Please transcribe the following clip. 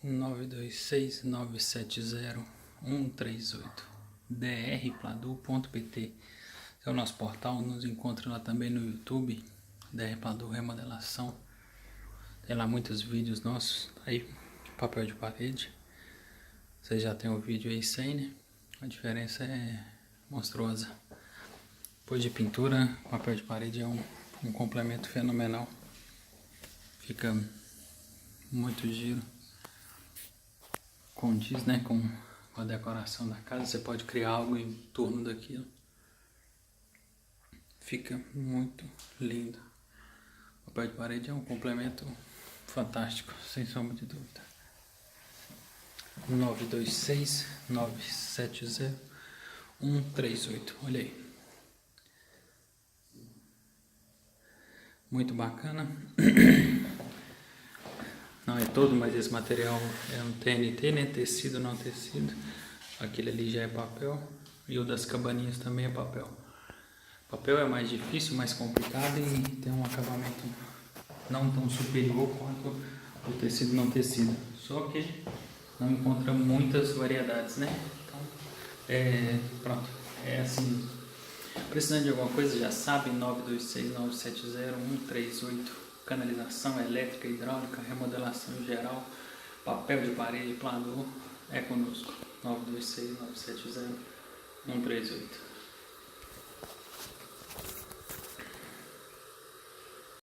926-970-138 drpladu.pt. Esse é o nosso portal, nos encontra lá também no YouTube, DR Pladu Remodelação. Tem lá muitos vídeos nossos, aí papel de parede. Você já tem o vídeo aí sem, né? A diferença é monstruosa. Depois de pintura, papel de parede é um complemento fenomenal. Fica muito giro. Condiz, né, com a decoração da casa. Você pode criar algo em torno daquilo. Fica muito lindo. Papel de parede é um complemento fantástico, sem sombra de dúvida. 926-970-138. Olha aí. Muito bacana. Não é todo, mas esse material é um TNT, né? Tecido, não tecido. Aquele ali já é papel. E o das cabaninhas também é papel. Papel é mais difícil, mais complicado e tem um acabamento não tão superior quanto o tecido não tecido. Só que não encontra muitas variedades, né? Então, pronto. É assim. Precisando de alguma coisa, já sabe, 926-970-138. Canalização elétrica, hidráulica, remodelação geral, papel de parede, plano, é conosco. 926-970-138.